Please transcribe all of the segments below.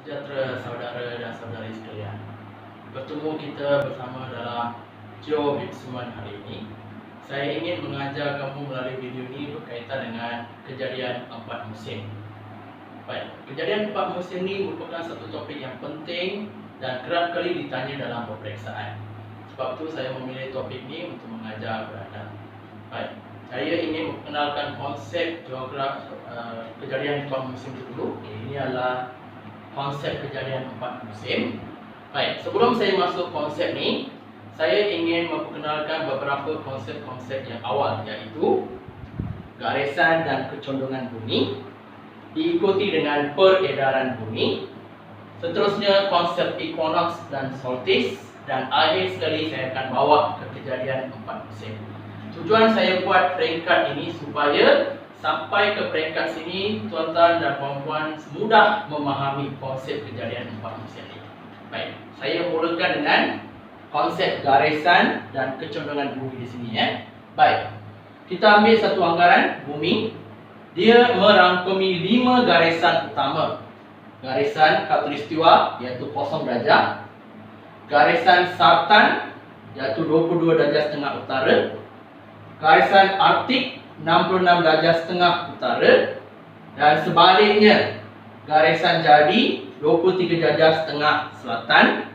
sejahtera saudara dan saudari sekalian. Bertemu kita bersama dalam Joe Biksuman hari ini. Saya ingin mengajar kamu melalui video ini berkaitan dengan kejadian 4 musim. Baik, kejadian 4 musim ini merupakan satu topik yang penting dan kerap kali ditanya dalam peperiksaan. Sebab itu saya memilih topik ini untuk mengajar kepada anda. Baik, saya ingin memperkenalkan konsep kejadian 4 musim itu dulu. Ini adalah konsep kejadian 4 musim. Baik, sebelum saya masuk konsep ni, saya ingin memperkenalkan beberapa konsep-konsep yang awal, iaitu garisan dan kecondongan bumi, diikuti dengan peredaran bumi, seterusnya konsep equinox dan solstice, dan akhir sekali saya akan bawa ke kejadian 4 musim. Tujuan saya buat peringkat ini supaya sampai ke peringkat sini, tuan-tuan dan puan-puan mudah memahami konsep kejadian 4 musim ini. Baik, saya mulakan dengan konsep garisan dan kecondongan bumi di sini Baik, kita ambil satu anggaran bumi. Dia merangkumi 5 garisan utama. Garisan khatulistiwa iaitu 0 darjah. Garisan sartan iaitu 22 darjah setengah utara. Garisan arktik 66 darjah setengah utara, dan sebaliknya garisan jadi 23 darjah setengah selatan.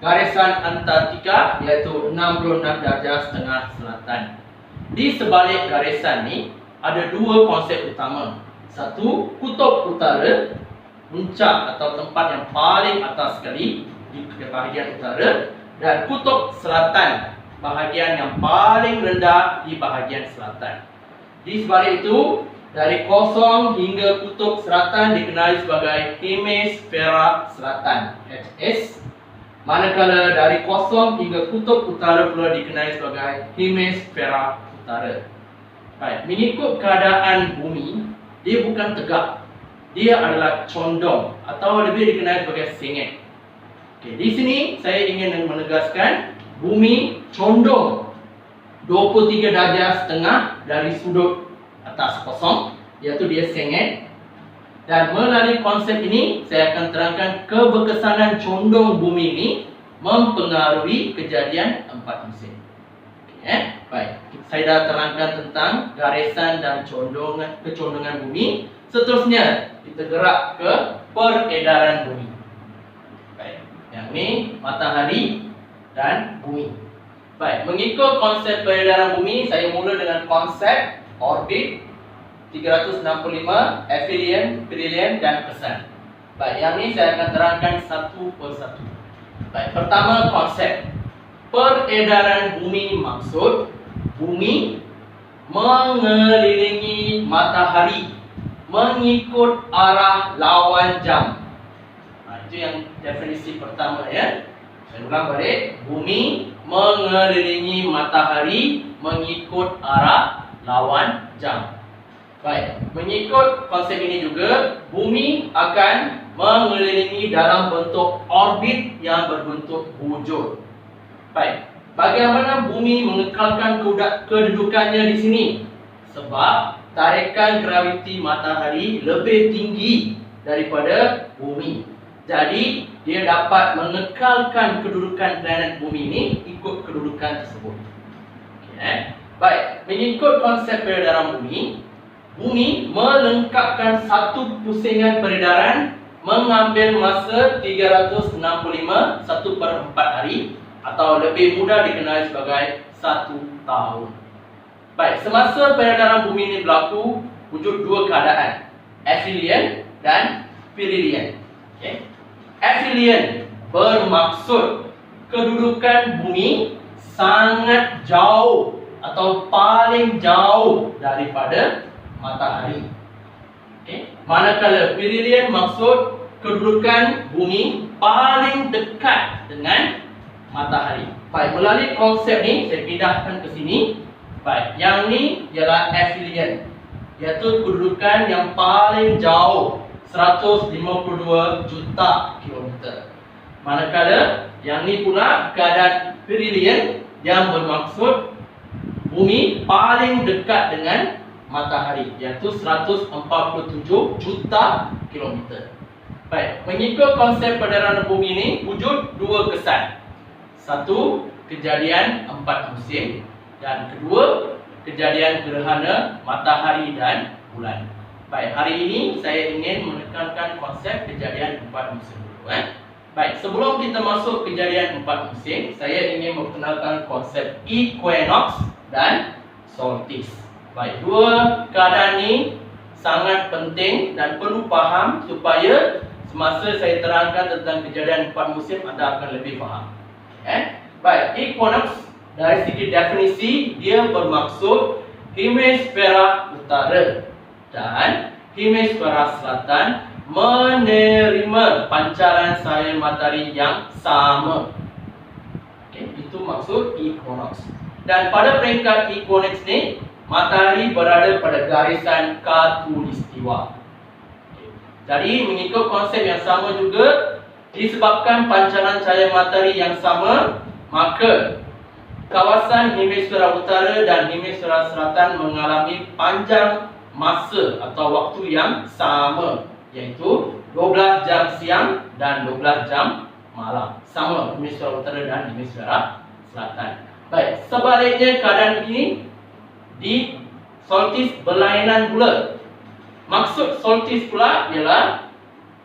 Garisan Antartika iaitu 66 darjah setengah selatan. Di sebalik garisan ni ada 2 konsep utama. Satu, kutub utara, puncak atau tempat yang paling atas sekali di bahagian utara, dan kutub selatan, bahagian yang paling rendah di bahagian selatan. Di sebalik itu, dari kosong hingga kutub selatan dikenali sebagai hemisfera selatan, HS. Manakala dari kosong hingga kutub utara pula dikenali sebagai hemisfera utara. Baik, mengikut keadaan bumi, dia bukan tegak. Dia adalah condong atau lebih dikenali sebagai sengit. Okey, di sini saya ingin menegaskan bumi condong 23 darjah setengah dari sudut atas kosong, iaitu dia sengit. Dan melalui konsep ini saya akan terangkan keberkesanan condong bumi ini mempengaruhi kejadian 4 musim. Okay, baik, saya dah terangkan tentang garisan dan kecondongan bumi. Seterusnya kita gerak ke peredaran bumi. Baik, yang ni matahari dan bumi. Baik, mengikut konsep peredaran bumi, saya mula dengan konsep orbit 365, aphelion, perihelion dan kesan. Baik, yang ni saya akan terangkan satu persatu. Baik, pertama konsep peredaran bumi, maksud bumi mengelilingi matahari mengikut arah lawan jam. Itu yang definisi pertama Saya ulang balik. Bumi mengelilingi matahari mengikut arah lawan jam. Baik, mengikut konsep ini juga, bumi akan mengelilingi dalam bentuk orbit yang berbentuk bujur. Baik, bagaimana bumi mengekalkan kedudukannya di sini? Sebab tarikan graviti matahari lebih tinggi daripada bumi. Jadi, dia dapat mengekalkan kedudukan planet bumi ini ikut kedudukan tersebut. Okay. Baik, mengikut konsep peredaran bumi, bumi melengkapkan satu pusingan peredaran mengambil masa 365 1/4 hari, atau lebih mudah dikenali sebagai 1 tahun. Baik, semasa peredaran bumi ini berlaku, wujud 2 keadaan, aphelion dan perihelion. Okay. Aphelion bermaksud kedudukan bumi sangat jauh atau paling jauh daripada matahari. Okay. Manakala perihelion maksud kedudukan bumi paling dekat dengan matahari. Baik, melalui konsep ni saya pindahkan ke sini. Baik, yang ni ialah aphelion, iaitu kedudukan yang paling jauh, 152 juta kilometer. Manakala yang ni pula keadaan perihelion yang bermaksud bumi paling dekat dengan matahari, iaitu 147 juta kilometer. Baik, mengikut konsep peredaran bumi ini wujud dua kesan. Satu, kejadian 4 musim, dan kedua, kejadian gerhana matahari dan bulan. Baik, hari ini saya ingin menekankan konsep kejadian 4 musim dulu. Baik, sebelum kita masuk kejadian 4 musim, saya ingin memperkenalkan konsep equinox dan solstice. Baik, dua keadaan ini sangat penting dan perlu faham supaya semasa saya terangkan tentang kejadian 4 musim anda akan lebih faham. Baik, equinox dari segi definisi dia bermaksud hemisfera utara dan hemisfera selatan menerima pancaran cahaya matahari yang sama. Itu maksud equinox. Dan pada peringkat equinox ni, matahari berada pada garisan khatulistiwa. Jadi mengikut konsep yang sama juga, disebabkan pancaran cahaya matahari yang sama, maka kawasan hemisfera utara dan hemisfera selatan mengalami panjang masa atau waktu yang sama, iaitu 12 jam siang dan 12 jam malam. Sama hemisfera utara dan hemisfera selatan. Baik, sebaliknya keadaan ini di solstice berlainan pula. Maksud solstice pula ialah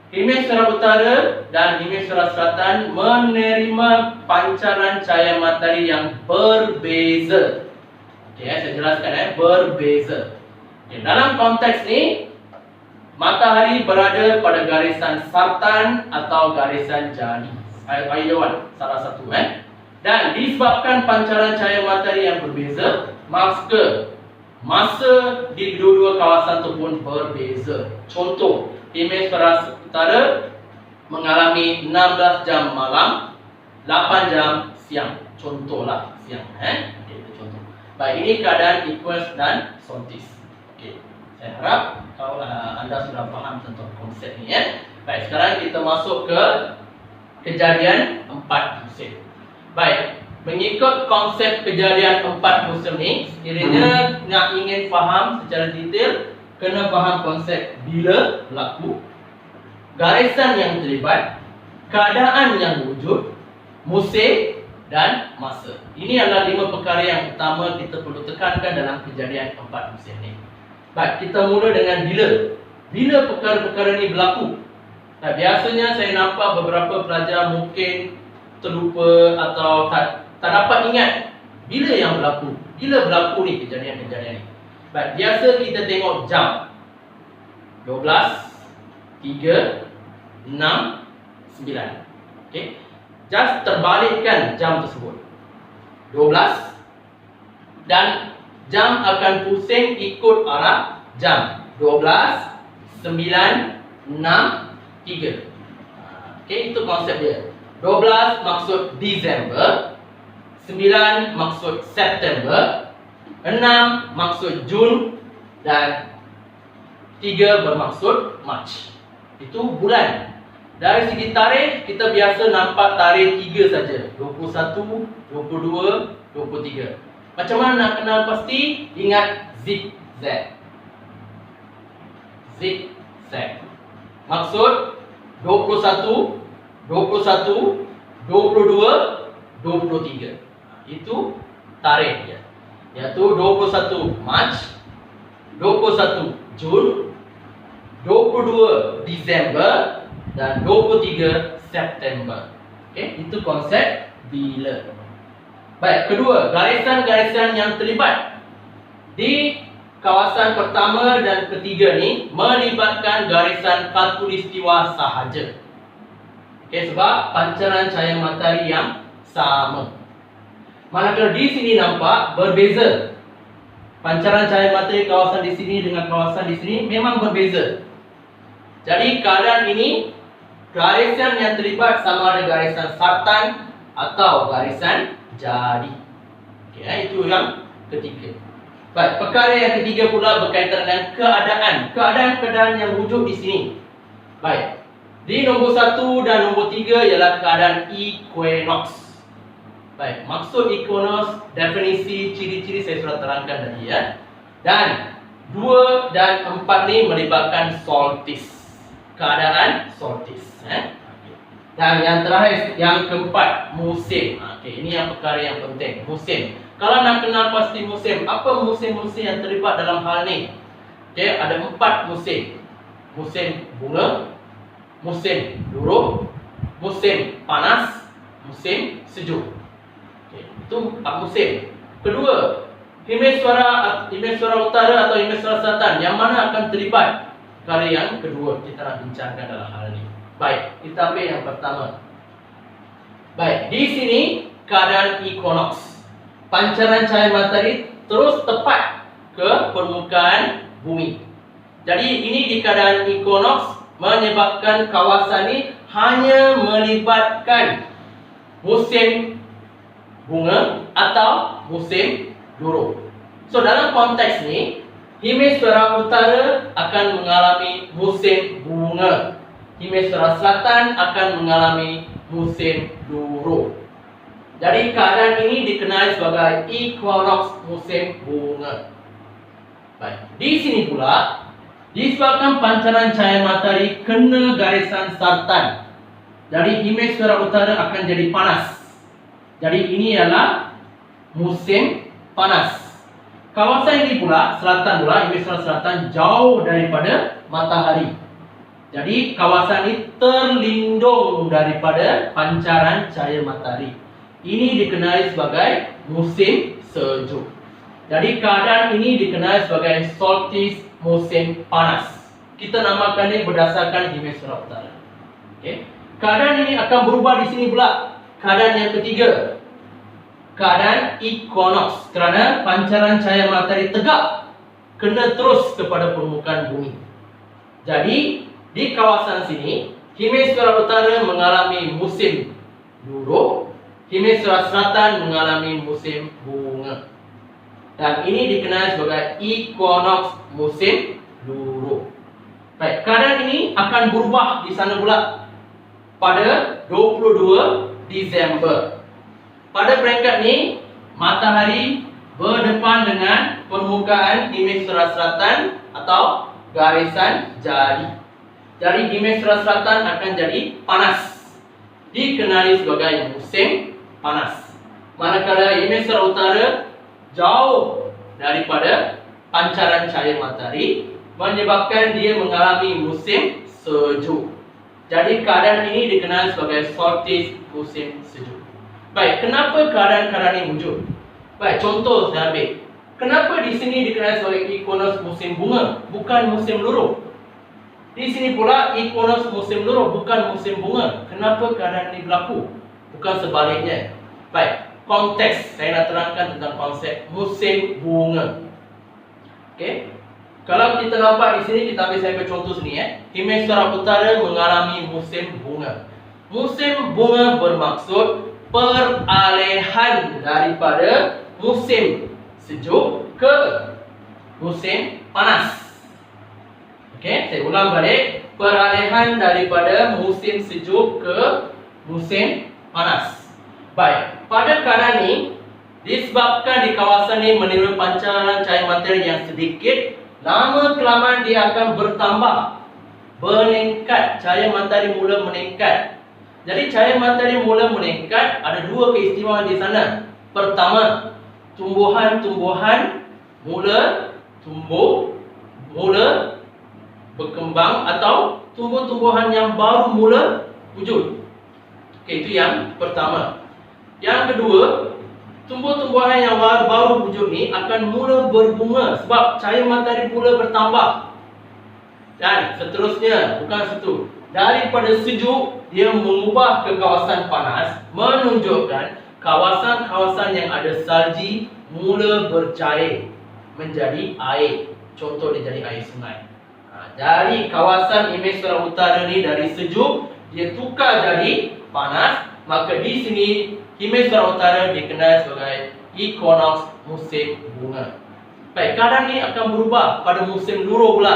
hemisfera utara dan hemisfera selatan menerima pancaran cahaya matahari yang berbeza. Saya jelaskan berbeza. Dalam konteks ni, matahari berada pada garisan sartan atau garisan jali. Ayat salah satu Dan disebabkan pancaran cahaya matahari yang berbeza, masa di kedua-dua kawasan itu pun berbeza. Contoh, hemisfera utara mengalami 16 jam malam, 8 jam siang. Contohlah siang. Itu contoh. Baik, ini keadaan equinox dan solstice. Saya harap anda sudah faham tentang konsep ini. Baik, sekarang kita masuk ke kejadian 4 musim. Baik, mengikut konsep kejadian 4 musim ni, sekiranya nak ingin faham secara detail, kena faham konsep bila berlaku, garisan yang terlibat, keadaan yang wujud, musim dan masa. Ini adalah 5 perkara yang utama kita perlu tekankan dalam kejadian 4 musim ni. Baik, kita mula dengan bila. Bila perkara-perkara ini berlaku? Biasanya saya nampak beberapa pelajar mungkin terlupa atau tak dapat ingat bila yang berlaku. Bila berlaku ni kejadian-kejadian ni. Baik, biasa kita tengok jam 12, 3, 6, 9. Just terbalikkan jam tersebut 12 dan jam akan pusing ikut arah jam 12, 9, 6, 3. Itu konsep dia. 12 maksud Disember, 9 maksud September, 6 maksud Jun dan 3 bermaksud March. Itu bulan. Dari segi tarikh, kita biasa nampak tarikh 3 saja. 21, 22, 23. Macam mana nak kenal pasti? Ingat zigzag. Zigzag. Maksud 21, 21, 22, 23. Itu tarikh dia. Iaitu 21 Mac, 21 Jun, 22 Disember dan 23 September. Itu konsep bila. Baik, kedua, garisan-garisan yang terlibat. Di kawasan pertama dan ketiga ni melibatkan garisan khatulistiwa sahaja. Sebab pancaran cahaya matahari yang sama. Manakala di sini nampak berbeza. Pancaran cahaya matahari kawasan di sini dengan kawasan di sini memang berbeza. Jadi keadaan ini, garisan yang terlibat sama ada garisan sartan atau garisan jari. Itu yang ketiga. Baik, perkara yang ketiga pula berkaitan dengan keadaan. Keadaan-keadaan yang wujud di sini. Baik, di nombor 1 dan nombor 3 ialah keadaan equinox. Baik, maksud equinox, definisi, ciri-ciri saya sudah terangkan tadi Dan 2 dan 4 ni melibatkan solstice. keadaan solstice. Dan yang terakhir, yang keempat, musim. Ini yang perkara yang penting, musim. Kalau nak kenal pasti musim, apa musim-musim yang terlibat dalam hal ni? Ada 4 musim. Musim bunga, musim luruh, musim panas, musim sejuk. Itu 4 musim. Kedua, hemisfera utara atau hemisfera selatan, yang mana akan terlibat? Perkara yang kedua kita nak bincangkan dalam hal ini. Baik, kita ambil yang pertama. Baik, di sini keadaan equinox. Pancaran cahaya matahari terus tepat ke permukaan bumi. Jadi ini di keadaan equinox menyebabkan kawasan ini hanya melibatkan musim bunga atau musim luruh. So dalam konteks ni, hemisfera utara akan mengalami musim bunga. Hemisfera selatan akan mengalami musim luruh. Jadi keadaan ini dikenali sebagai equinox, musim bunga. Baik, di sini pula disebabkan pancaran cahaya matahari kena garisan sartan, jadi hemisfera utara akan jadi panas. Jadi ini adalah musim panas. Kawasan ini pula, selatan pula, hemisfera selatan jauh daripada matahari. Jadi kawasan ini terlindung daripada pancaran cahaya matahari. Ini dikenali sebagai musim sejuk. Jadi keadaan ini dikenali sebagai solstice, musim panas. Kita namakan ini berdasarkan hemisfera utara. Keadaan ini akan berubah di sini pula. Keadaan yang ketiga, keadaan equinox, kerana pancaran cahaya matahari tegak kena terus kepada permukaan bumi. Jadi di kawasan sini, hemisfera utara mengalami musim luruh, hemisfera selatan mengalami musim bunga. Dan ini dikenali sebagai equinox, musim luruh. Baik, keadaan ini akan berubah di sana pula pada 22 Disember. Pada peringkat ni, matahari berdepan dengan permukaan hemisfera selatan atau garisan jari. Jadi hemisfera selatan akan jadi panas, dikenali sebagai musim panas. Manakala hemisfera utara jauh daripada pancaran cahaya matahari, menyebabkan dia mengalami musim sejuk. Jadi keadaan ini dikenali sebagai solstice, musim sejuk. Baik, kenapa keadaan-keadaan ini wujud? Baik, contoh saya ambil. Kenapa di sini dikenali sebagai equinox, musim bunga, bukan musim luruh? Di sini pula equinox, musim luruh, bukan musim bunga. Kenapa keadaan ini berlaku? Bukan sebaliknya. Baik, konteks saya nak terangkan tentang konsep musim bunga. Kalau kita nampak di sini, kita ambil saya ambil contoh sini Hemisfera utara mengalami musim bunga. Musim bunga bermaksud peralihan daripada musim sejuk ke musim panas. Saya ulang balik, peralihan daripada musim sejuk ke musim panas. Baik, pada keadaan ini disebabkan di kawasan ini menerima pancaran cahaya matahari yang sedikit, lama kelamaan dia akan bertambah, meningkat. Cahaya matahari mula meningkat. Jadi cahaya matahari mula meningkat, ada dua keistimewaan di sana. Pertama, tumbuhan-tumbuhan mula tumbuh, mula berkembang, atau tumbuh-tumbuhan yang baru mula wujud. Itu yang pertama. Yang kedua, tumbuh-tumbuhan yang baru wujud ni akan mula berbunga sebab cahaya matahari mula bertambah. Dan seterusnya, bukan situ. Daripada sejuk, dia mengubah ke kawasan panas, menunjukkan kawasan-kawasan yang ada salji mula bercair menjadi air. Contoh dia jadi air sungai. Dari kawasan hemisfera utara ni, dari sejuk dia tukar jadi panas, maka di sini hemisfera utara dikenal sebagai equinox, musim bunga. Baik, keadaan ini akan berubah pada musim luruh pula.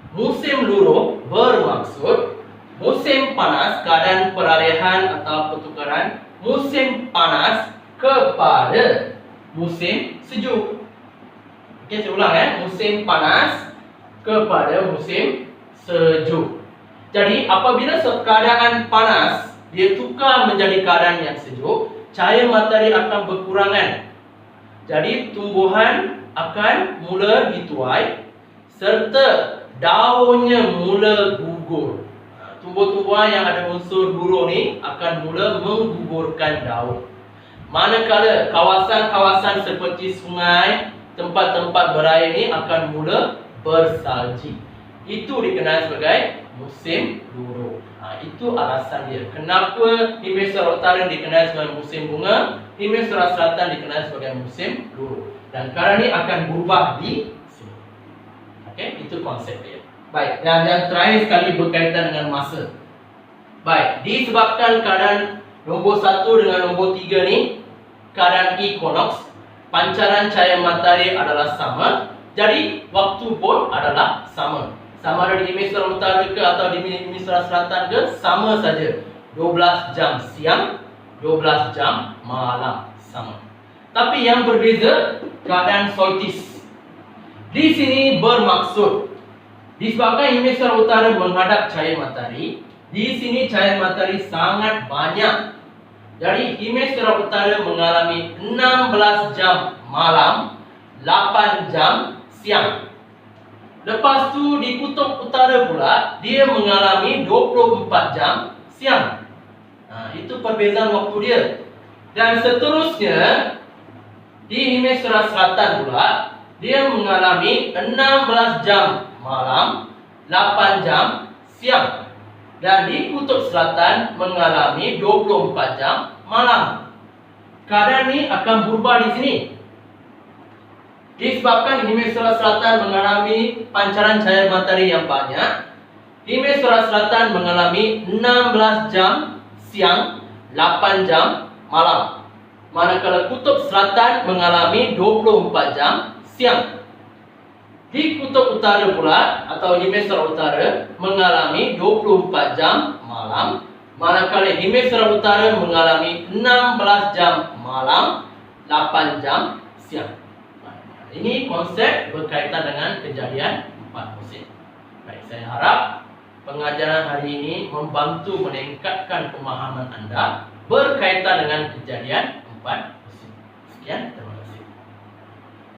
Musim luruh bermaksud musim panas, keadaan peralihan atau pertukaran musim panas kepada musim sejuk. Saya ulang musim panas kepada musim sejuk. Jadi apabila keadaan panas dia tukar menjadi keadaan yang sejuk, cahaya matahari akan berkurangan. Jadi tumbuhan akan mula dituai serta daunnya mula gugur. Tumbuh-tumbuhan yang ada unsur luruh ni akan mula menggugurkan daun. Manakala kawasan-kawasan seperti sungai, tempat-tempat berair ni akan mula bersalji. Itu dikenal sebagai musim luruh. Itu alasan dia. Kenapa Hemisfera Utara dikenal sebagai musim bunga, Hemisfera Selatan dikenal sebagai musim luruh. Dan perkara ni akan berubah di sini. Okey, itu konsep dia. Baik, dan yang terakhir sekali berkaitan dengan masa. Baik, disebabkan keadaan nombor 1 dengan nombor 3 ni, keadaan equinox, pancaran cahaya matahari adalah sama. Jadi, waktu pun adalah sama. Sama ada di Hemisfera Utara ke atau di Hemisfera Selatan ke, sama saja. 12 jam siang, 12 jam malam, sama. Tapi yang berbeza, keadaan solstice. Di sini bermaksud disebabkan Hemisfera Utara menghadap cahaya matahari, di sini cahaya matahari sangat banyak. Jadi Hemisfera Utara mengalami 16 jam malam, 8 jam siang. Lepas tu di kutub utara pula dia mengalami 24 jam siang. Itu perbezaan waktu dia. Dan seterusnya di Hemisfera Selatan pula dia mengalami 16 jam malam, 8 jam siang. Dan di kutub selatan mengalami 24 jam malam. Keadaan ni akan berubah di sini. Disebabkan Hemisfera Selatan mengalami pancaran cahaya matahari yang banyak, Hemisfera Selatan mengalami 16 jam siang, 8 jam malam. Manakala kutub selatan mengalami 24 jam siang. Di kutub utara pula atau Hemisfera Utara mengalami 24 jam malam, manakala Hemisfera Utara mengalami 16 jam malam, 8 jam siang. Ini konsep berkaitan dengan kejadian 4 musim. Baik, saya harap pengajaran hari ini membantu meningkatkan pemahaman anda berkaitan dengan kejadian 4 musim. Sekian.